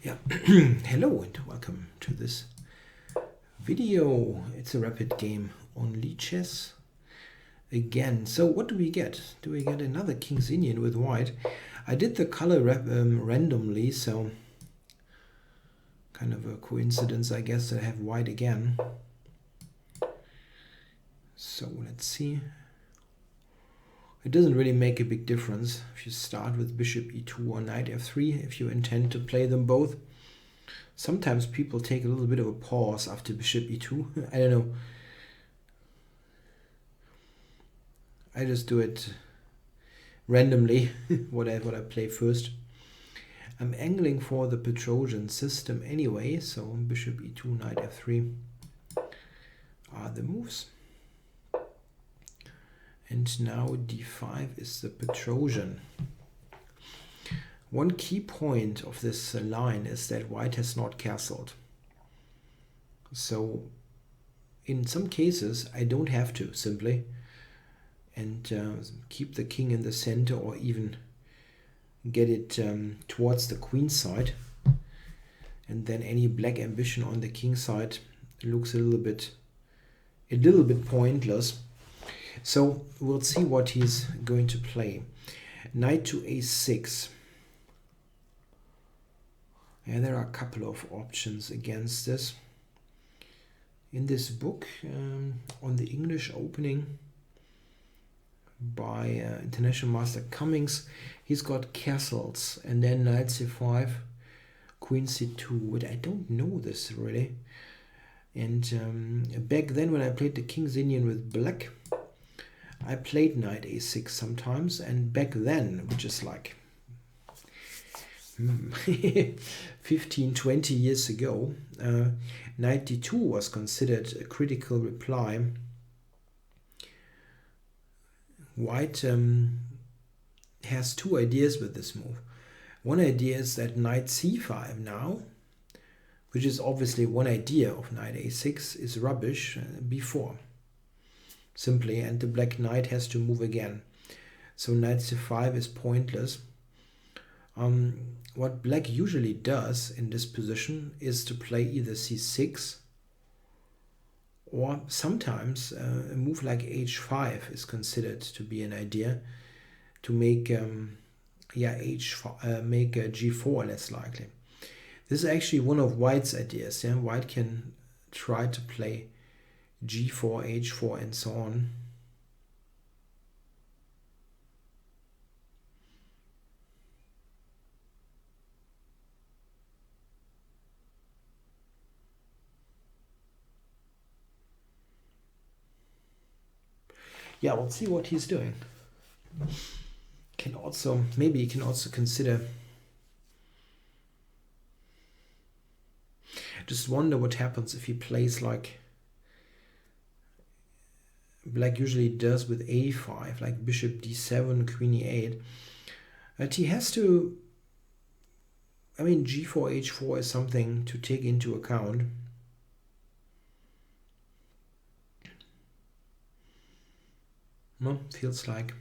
Yeah, hello and welcome to this video. It's a rapid game on Lichess again. So what do we get? Do we get another King's Indian with white? I did the color randomly, so kind of a coincidence, I guess, that I have white again. So let's see. It doesn't really make a big difference if you start with bishop e2 or knight f3 if you intend to play them both. Sometimes people take a little bit of a pause after bishop e2. I don't know. I just do it randomly, what I play first. I'm angling for the Petrosian system anyway, so bishop e2, knight f3 are the moves. And now d5 is the Petrosian. One key point of this line is that white has not castled. So in some cases I don't have to simply and keep the king in the center or even get it towards the queen side, and then any black ambition on the king side looks a little bit pointless. So we'll see what he's going to play. Knight to a6. Yeah, there are a couple of options against this. In this book, on the English opening by International Master Cummings, he's got castles and then knight c5, queen c2, but I don't know this really. And back then when I played the King's Indian with black, I played knight a6 sometimes, and back then, which is like 15-20 years ago, knight d2 was considered a critical reply. White has two ideas with this move. One idea is that knight c5 now, which is obviously one idea of knight a6, is rubbish, b4 simply, and the black knight has to move again. So knight c5 is pointless. What black usually does in this position is to play either c6, or sometimes a move like h5 is considered to be an idea to make g4 less likely. This is actually one of white's ideas. Yeah? White can try to play g4, h4, and so on. Yeah, we'll see what he's doing. Maybe he can also consider. Just wonder what happens if he plays like black usually does with a5, like bishop d7, queen e8. But he has to. I mean, g4, h4 is something to take into account. No, feels like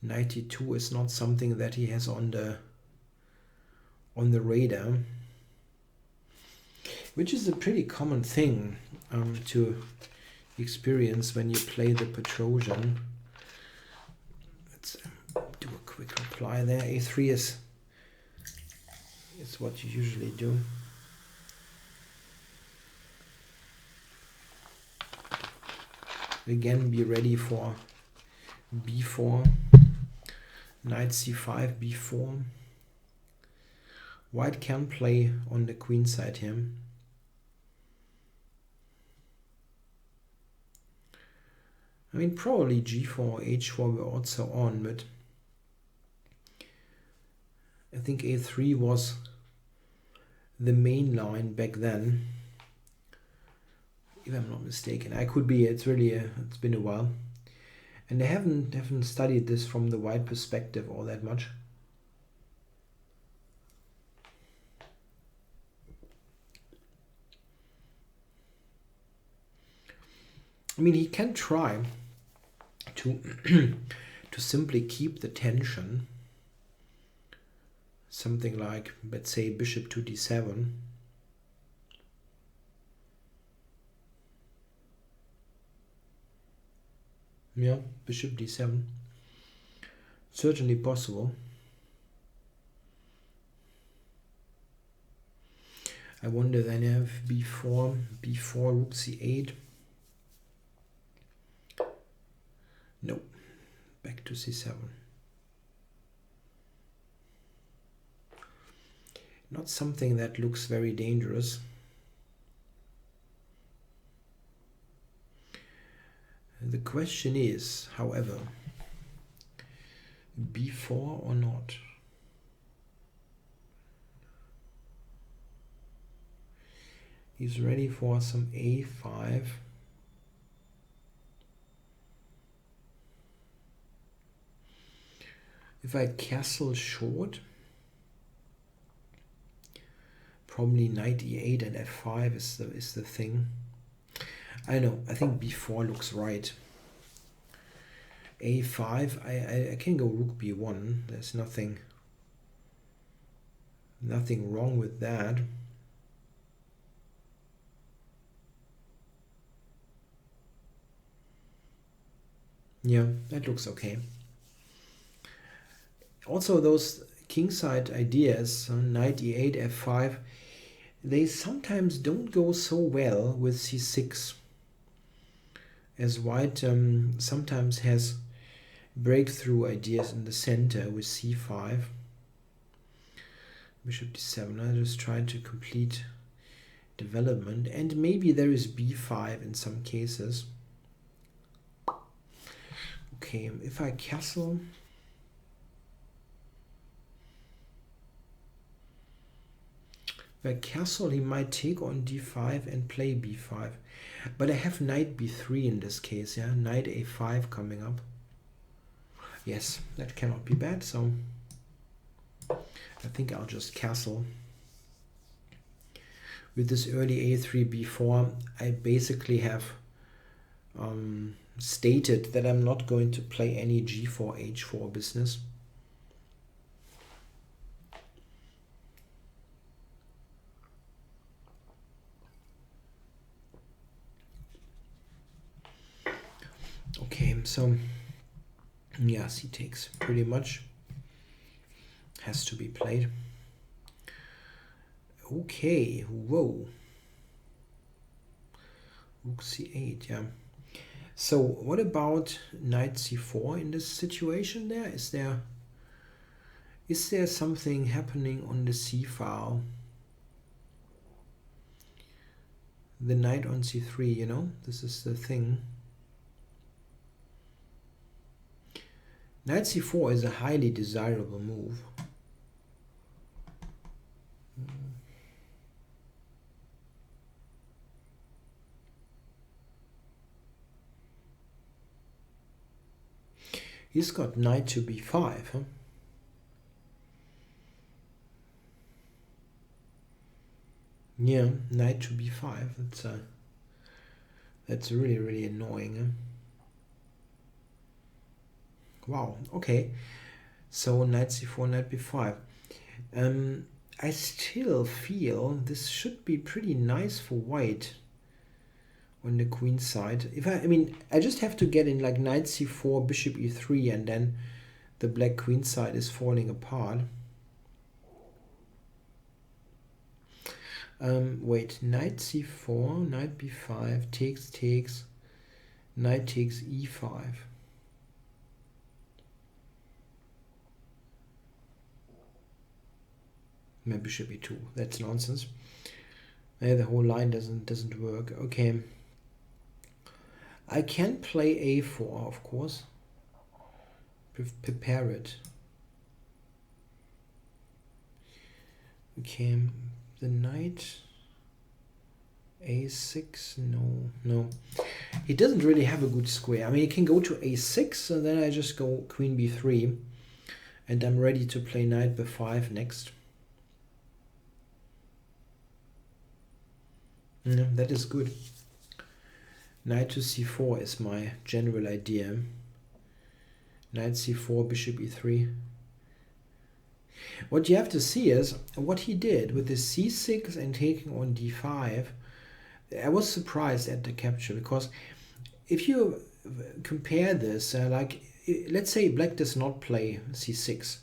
knight e2 is not something that he has on the radar, which is a pretty common thing to experience when you play the Petrosian. Let's do a quick reply there. a3 is what you usually do. Again, be ready for b4, knight c5, b4. White can play on the queen side here. I mean, probably g4, h4 were also on, but I think a3 was the main line back then, if I'm not mistaken. I could be. It's been a while, and I haven't studied this from the white perspective all that much. I mean, he can try to simply keep the tension something like, let's say, bishop to d7. Yeah, bishop d7. Certainly possible. I wonder then I have b4, rook c8. No, back to c7. Not something that looks very dangerous. The question is, however, b4 or not? He's ready for some a5. If I castle short, probably knight e8 and f5 is the thing. I know, I think b4 looks right. a5, I can go rook b1. There's nothing wrong with that. Yeah, that looks okay. Also, those kingside ideas, knight e8, f5, they sometimes don't go so well with c6, as white sometimes has breakthrough ideas in the center with c5. Bishop d7, I'm just trying to complete development, and maybe there is b5 in some cases. Okay, if I castle, he might take on d5 and play b5. But I have knight b3 in this case, yeah? Knight a5 coming up. Yes, that cannot be bad, so I think I'll just castle. With this early a3, b4, I basically have stated that I'm not going to play any g4, h4 business. Okay, so yeah, c takes pretty much has to be played. Okay, whoa. Rook c8, yeah. So what about knight c4 in this situation there? Is there something happening on the c file? The knight on c3, you know, this is the thing. Knight c4 is a highly desirable move. He's got knight to b5, huh? Yeah, knight to b5. That's really, really annoying. Huh? Wow, okay. So knight c4, knight b5. I still feel this should be pretty nice for white on the queen side. I just have to get in like knight c4, bishop e3, and then the black queen side is falling apart. Wait, knight c4, knight b5, takes, knight takes e5. My bishop e2. That's nonsense. The whole line doesn't work. Okay. I can play a4, of course. Prepare it. Okay. The knight a6. No. He doesn't really have a good square. I mean, he can go to a6, and then I just go queen b3, and I'm ready to play knight b5 next. No, that is good. Knight to c4 is my general idea. Knight c4, bishop e3. What you have to see is what he did with the c6 and taking on d5. I was surprised at the capture, because if you compare this, like, let's say black does not play c6.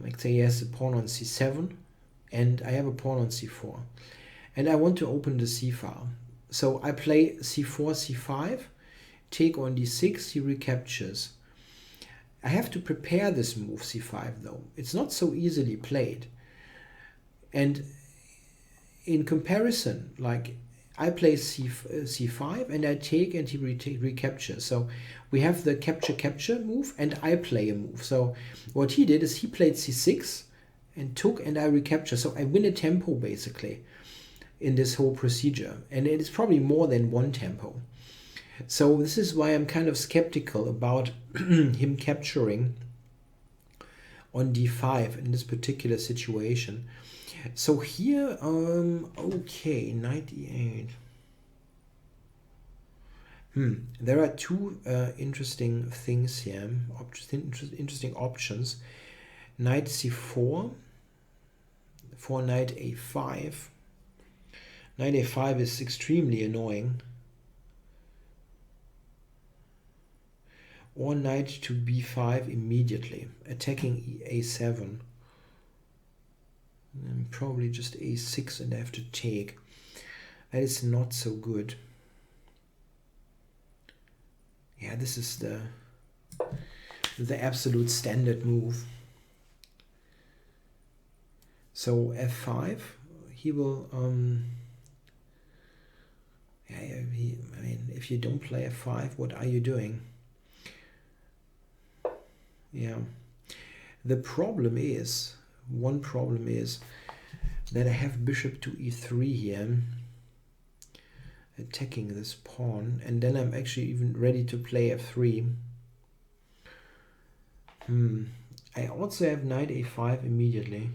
Like, say he has a pawn on c7 and I have a pawn on c4 and I want to open the c file. So I play c4, c5, take on d6, he recaptures. I have to prepare this move c5 though. It's not so easily played. And in comparison, like, I play c5 and I take and he recaptures. So we have the capture move and I play a move. So what he did is he played c6 and took and I recapture. So I win a tempo basically in this whole procedure. And it is probably more than one tempo. So this is why I'm kind of skeptical about him capturing on d5 in this particular situation. So here, okay, knight e8. There are two interesting things here, interesting options. Knight c4 for knight a5. Knight a5 is extremely annoying. Or knight to b5 immediately, attacking a7. And probably just a6 and I have to take. That is not so good. Yeah, this is the absolute standard move. So f5, he will yeah, I mean, if you don't play f5, what are you doing? Yeah. The problem is, one problem is that I have bishop to e3 here, attacking this pawn, and then I'm actually even ready to play f3. I also have knight a5 immediately.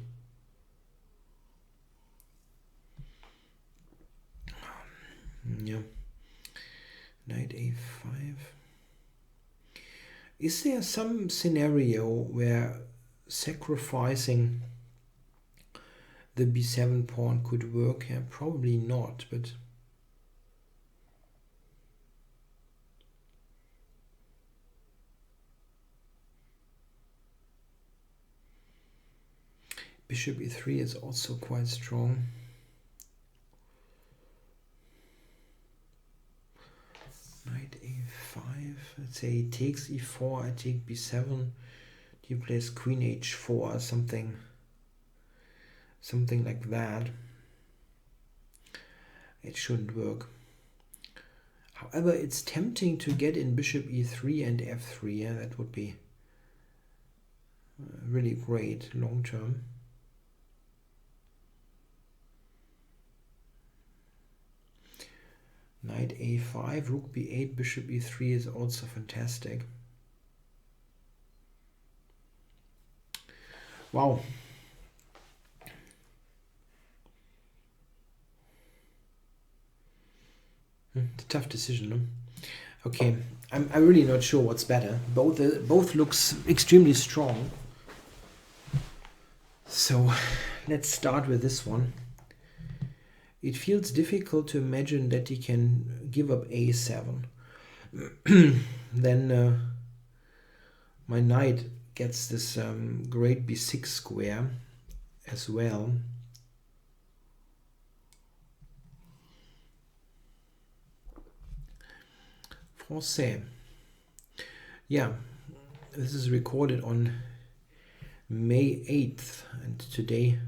Yeah. Knight a5. Is there some scenario where sacrificing the b7 pawn could work here? Probably not, but bishop e3 is also quite strong. Knight a5, let's say he takes e4, I take b7, he plays queen h4, something like that. It shouldn't work. However, it's tempting to get in bishop e3 and f3. Yeah, that would be really great long term. Knight a5, rook b8, bishop e3 is also fantastic. Wow. It's a tough decision, no? Okay, I'm really not sure what's better. Both looks extremely strong. So let's start with this one. It feels difficult to imagine that he can give up a7. Then my knight gets this great b6 square as well. Français. Yeah, this is recorded on May 8th, and today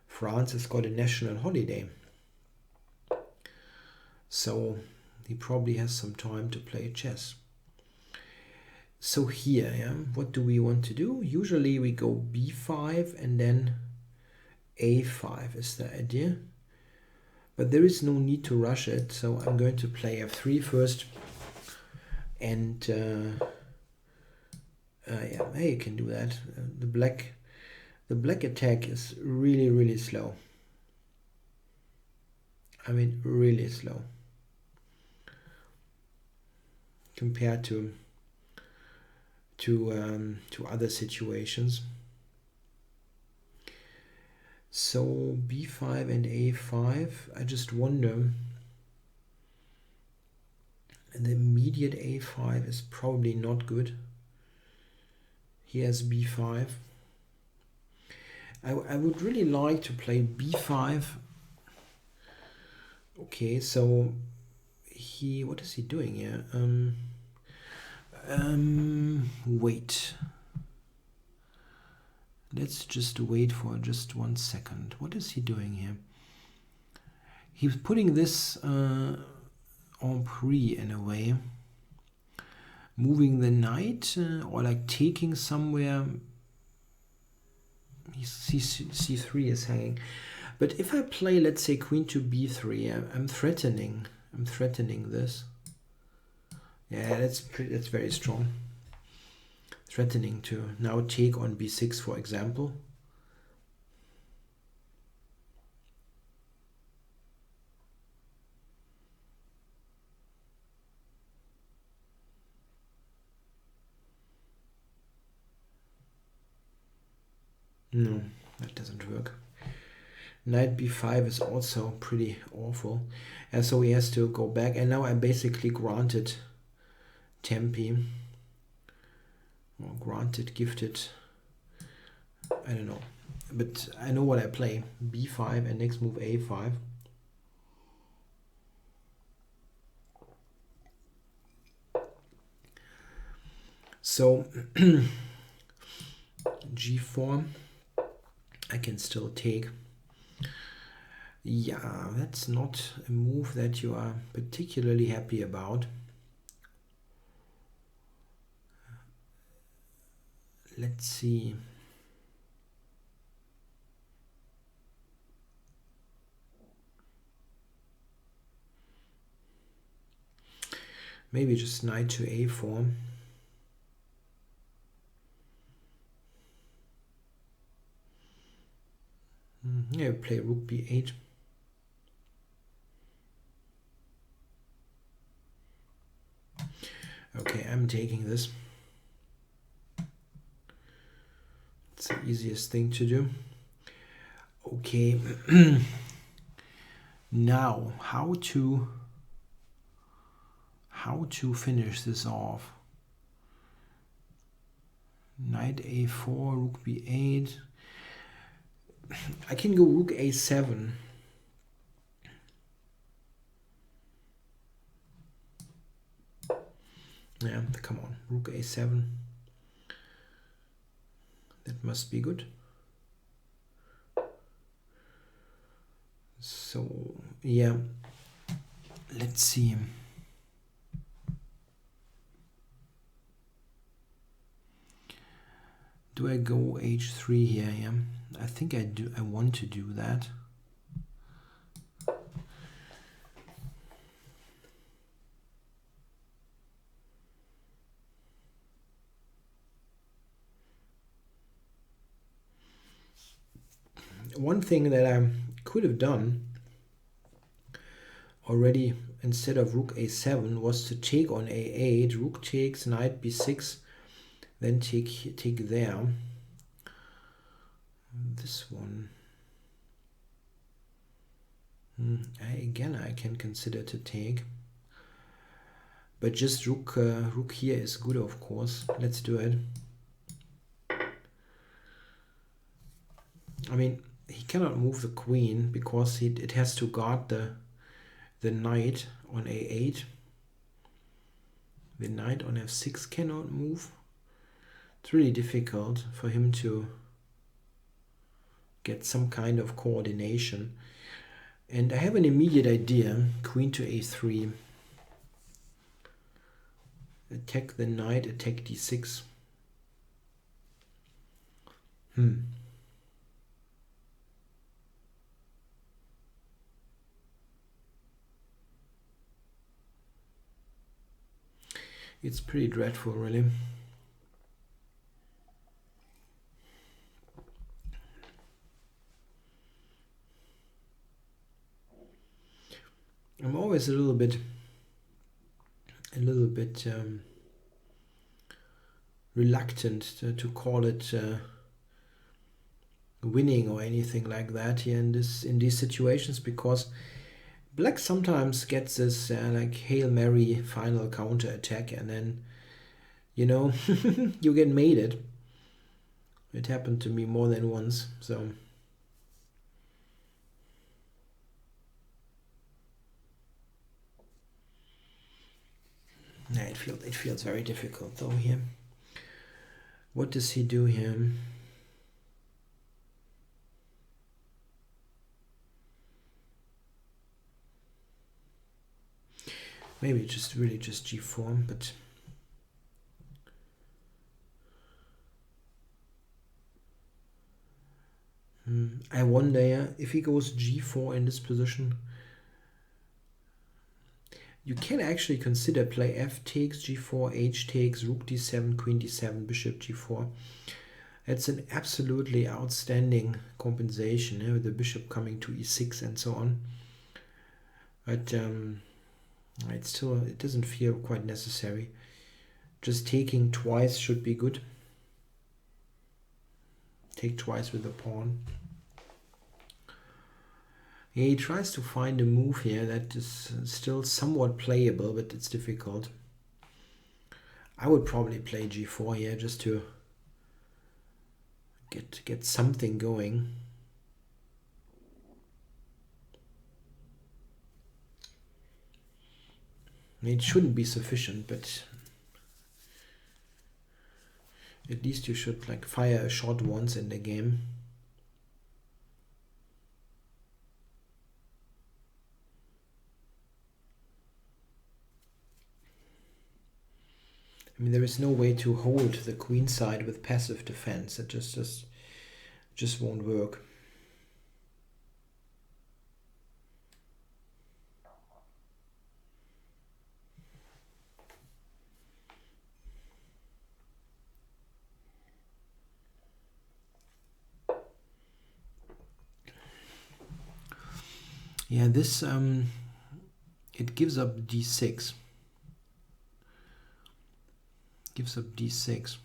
France has got a national holiday. So he probably has some time to play chess. So here, yeah, what do we want to do? Usually we go b5 and then a5 is the idea. But there is no need to rush it, so I'm going to play f3 first. And yeah, hey, you can do that. The black attack is really slow. I mean, really slow compared to other situations. So b5 and a5, I just wonder, the immediate a5 is probably not good. He has b5. I would really like to play b5. Okay, so what is he doing here? Wait. Let's just wait for just 1 second. What is he doing here? He's putting this en prise in a way. Moving the knight or like taking somewhere. C3 is hanging. But if I play, let's say, queen to b3, I'm threatening. I'm threatening this. Yeah, that's very strong. Threatening to now take on b6, for example. No, that doesn't work. Knight b5 is also pretty awful. And so he has to go back. And now I basically granted tempi. Or granted, gifted. I don't know. But I know what I play. b5 and next move a5. So g4 I can still take. Yeah, that's not a move that you are particularly happy about. Let's see. Maybe just knight to a4. Yeah, play rook b8. Okay, I'm taking this. It's the easiest thing to do. Okay. Now, how to finish this off? Knight a4, rook b8. I can go rook a7. Yeah, come on, rook a7. That must be good. So, yeah, let's see. Do I go h3 here? Yeah, I think I do. I want to do that. One thing that I could have done already instead of rook a7 was to take on a8, rook takes, knight b6, then take there. This one. Again, I can consider to take. But just rook here is good, of course. Let's do it. I mean, he cannot move the queen because it has to guard the knight on a8. The knight on f6 cannot move. It's really difficult for him to get some kind of coordination. And I have an immediate idea. Queen to a3. Attack the knight, attack d6. It's pretty dreadful, really. I'm always a little bit reluctant to call it winning or anything like that here in these situations, because black sometimes gets this like Hail Mary final counter attack, and then you get mated. It happened to me more than once, so yeah, it feels very difficult though here. What does he do here? Maybe just g4, but I wonder if he goes g4 in this position. You can actually consider play f takes g4, h takes, rook d7, queen d7, bishop g4. It's an absolutely outstanding compensation, with the bishop coming to e6 and so on. But it doesn't feel quite necessary. Just taking twice should be good. Take twice with the pawn. Yeah, he tries to find a move here that is still somewhat playable, but it's difficult. I would probably play g4 here just to get something going. It shouldn't be sufficient, but at least you should like fire a shot once in the game. I mean, there is no way to hold the queen side with passive defense. It just won't work. Yeah, this it gives up d6. Gives up d6.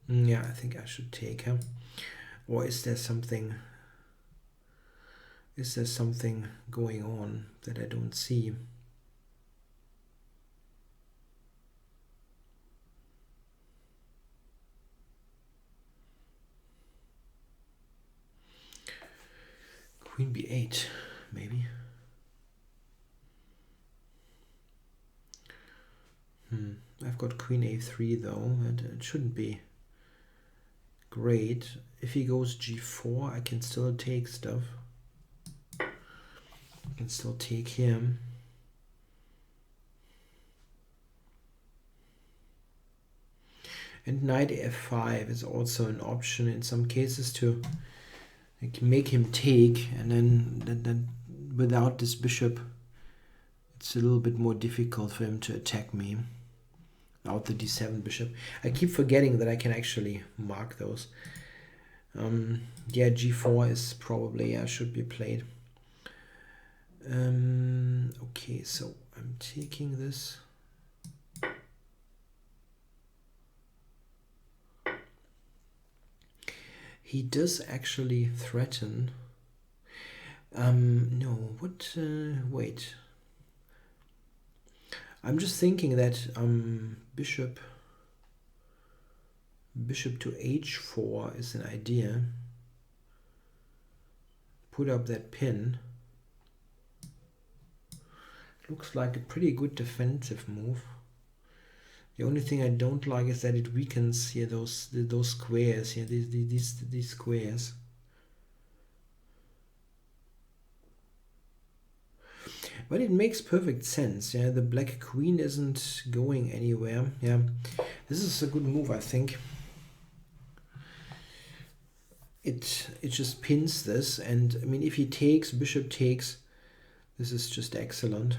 Yeah, I think I should take him. Or is there something going on that I don't see? Queen b8, maybe. I've got queen a3 though, and it shouldn't be great. If he goes g4, I can still take stuff. I can still take him. And knight f5 is also an option in some cases to make him take, and then without this bishop it's a little bit more difficult for him to attack me without the d7 bishop. I keep forgetting that I can actually mark those. Yeah, g4 is probably should be played. Okay, so I'm taking this. He does actually threaten. No, what? Wait. I'm just thinking that bishop to h4 is an idea. Put up that pin. Looks like a pretty good defensive move. The only thing I don't like is that it weakens here those squares here, these squares. But it makes perfect sense. Yeah, the black queen isn't going anywhere. Yeah, this is a good move, I think. It just pins this, and I mean, if he takes, bishop takes, this is just excellent.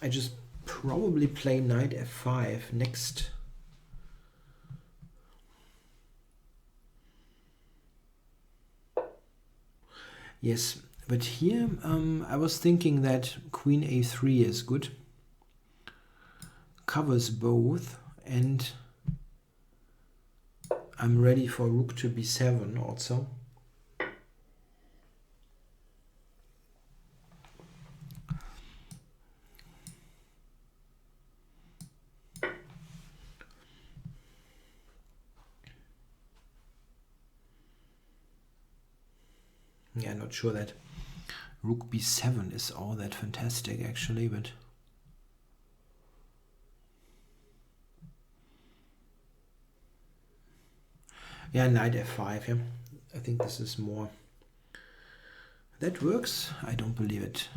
I just probably play knight f5 next. Yes, but here I was thinking that queen a3 is good. Covers both, and I'm ready for rook to b7 also. Yeah, not sure that rook b7 is all that fantastic actually, but yeah, knight f5, yeah. I think this is more. That works? I don't believe it.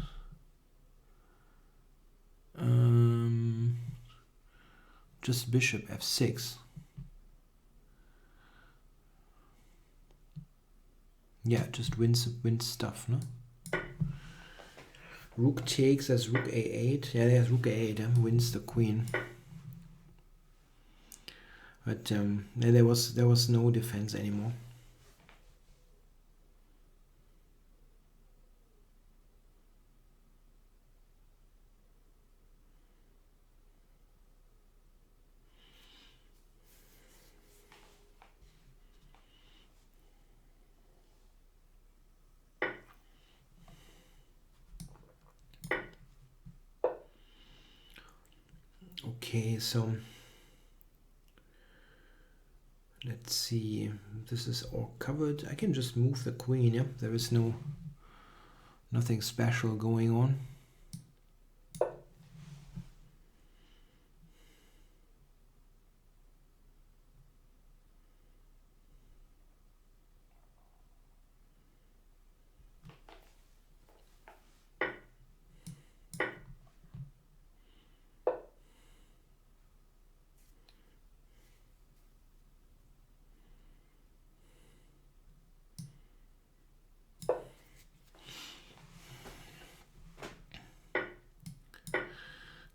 Just bishop f6. Yeah, just wins stuff, no? Rook takes as rook a8. Yeah, there's rook a8, wins the queen. But there was no defense anymore. Okay, so let's see. This is all covered. I can just move the queen, yeah? There is nothing special going on.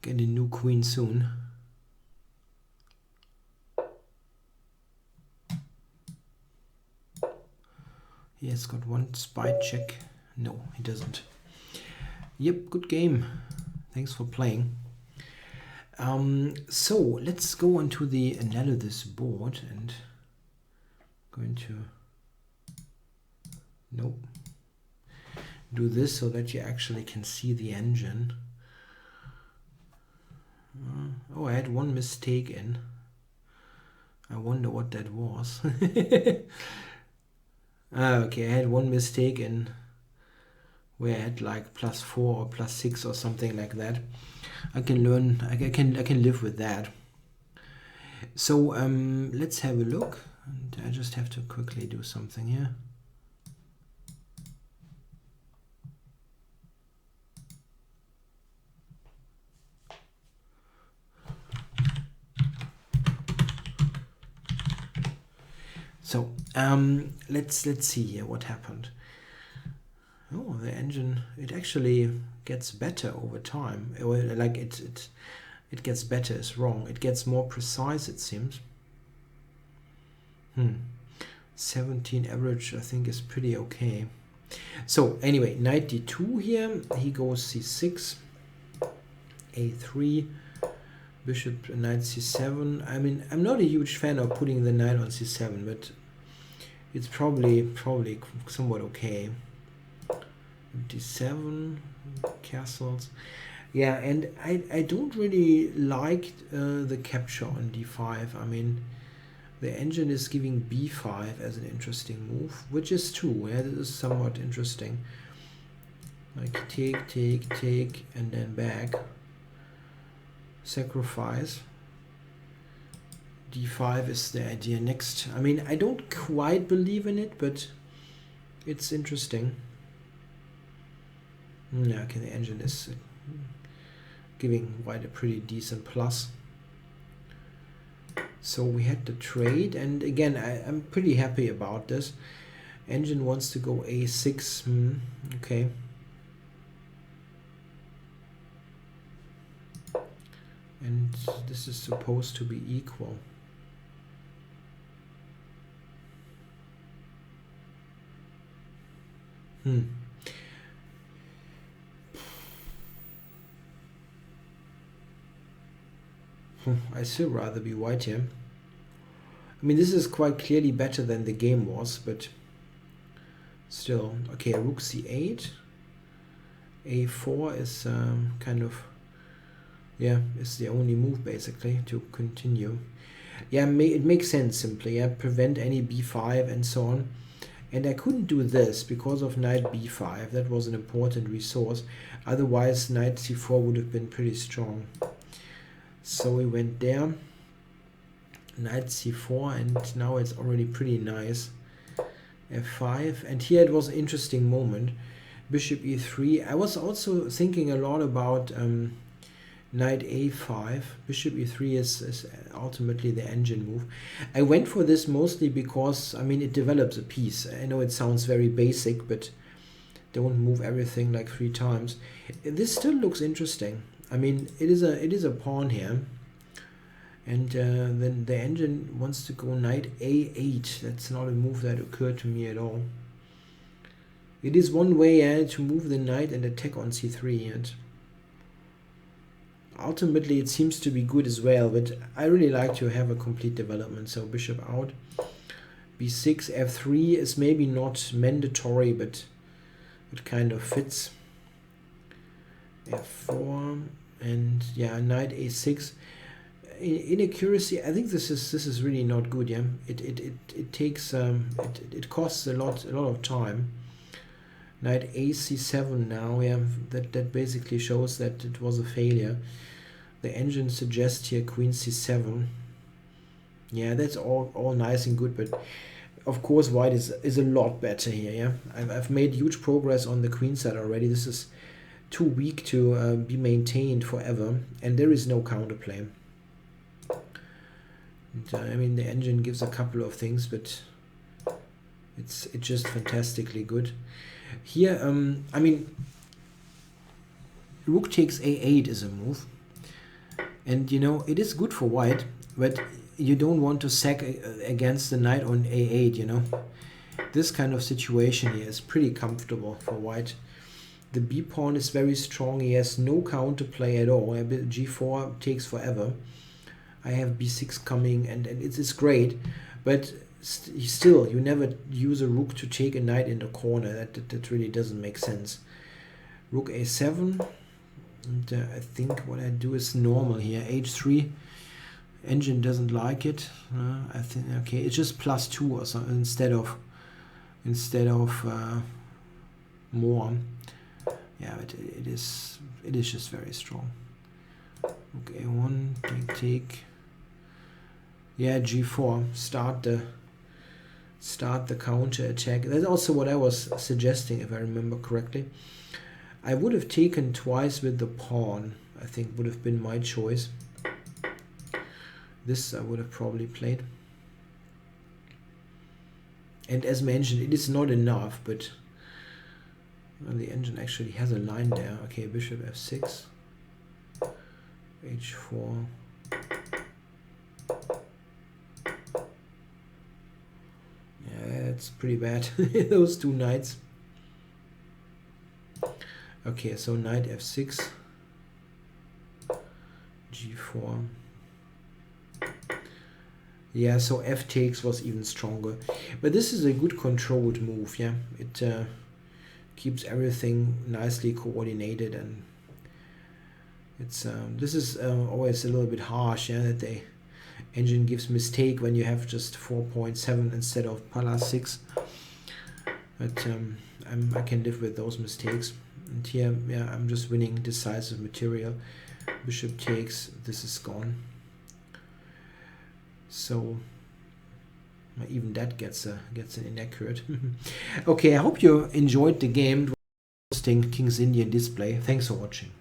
Get a new queen soon. He has got one spy check. No, he doesn't. Yep, good game. Thanks for playing. So let's go on to the analysis board and going to do this so that you actually can see the engine. Oh, I had one mistake in. I wonder what that was. Okay, I had one mistake in where I had like +4 or +6 or something like that. I can learn. I can live with that. So let's have a look. And I just have to quickly do something here. So let's see here what happened. Oh, the engine, it actually gets better over time. Like it gets better is wrong. It gets more precise, it seems. 17 average, I think, is pretty okay. So anyway, knight d2 here. He goes c6, a3, bishop, knight c7. I mean, I'm not a huge fan of putting the knight on c7, but it's probably somewhat okay. d7, castles. Yeah, and I don't really like the capture on d5. I mean, the engine is giving b5 as an interesting move, which is true. Yeah, this is somewhat interesting. Like take, and then back. Sacrifice. d5 is the idea next. I mean, I don't quite believe in it, but it's interesting. Yeah, okay, the engine is giving white a pretty decent plus. So we had the trade, and again, I'm pretty happy about this. Engine wants to go a6. Okay. this is supposed to be equal. I still rather be white here. I mean, this is quite clearly better than the game was, but still. Okay, rook c8. a4 is kind of, yeah, is the only move basically to continue. Yeah, it makes sense simply. Yeah, prevent any b5 and so on. And I couldn't do this because of knight b5. That was an important resource. Otherwise, knight c4 would have been pretty strong. So we went there. Knight c4, and now it's already pretty nice. f5, and here it was an interesting moment. Bishop e3. I was also thinking a lot about knight a5. Bishop e3 is ultimately the engine move. I went for this mostly because, I mean, it develops a piece. I know it sounds very basic, but don't move everything like 3 times. This still looks interesting. I mean, it is a pawn here. And then the engine wants to go knight a8. That's not a move that occurred to me at all. It is one way to move the knight and attack on c3, and ultimately it seems to be good as well, but I really like to have a complete development. So bishop out, b6, f3 is maybe not mandatory, but it kind of fits. f4, and yeah, knight a6. Inaccuracy, I think this is really not good. Yeah, it takes it costs a lot of time. Knight ac7 now. Yeah, that basically shows that it was a failure. The engine suggests here queen c7. Yeah, that's all nice and good, but of course white is a lot better here. Yeah, I've made huge progress on the queen side already. This is too weak to be maintained forever, and there is no counterplay. I mean, the engine gives a couple of things, but it's just fantastically good. Here, I mean, rook takes a8 is a move, and you know it is good for white, but you don't want to sack against the knight on a8. You know, this kind of situation here is pretty comfortable for white. The b pawn is very strong. He has no counterplay at all. g4 takes forever. I have b6 coming, and it's great, but still, you never use a rook to take a knight in the corner. That really doesn't make sense. Rook a7, and I think what I do is normal here. h3, engine doesn't like it. I think okay, it's just +2 or something instead of more. Yeah, it is just very strong. Rook a1, take. Yeah, g4, start the counter attack. That's also what I was suggesting, if I remember correctly. I would have taken twice with the pawn. I think would have been my choice. This I would have probably played. And as mentioned, it is not enough, but well, the engine actually has a line there. Okay, bishop f6, h4. It's pretty bad. Those two knights. Okay, so knight f6, g4. Yeah, so f takes was even stronger, but this is a good controlled move. Yeah, it keeps everything nicely coordinated, and it's this is always a little bit harsh. Yeah, that the engine gives mistake when you have just 4.7 instead of +6, but I can live with those mistakes. And here, yeah, I'm just winning decisive material. Bishop takes, this is gone. So even that gets an inaccurate. Okay, I hope you enjoyed the game. Hosting King's Indian Display. Thanks for watching.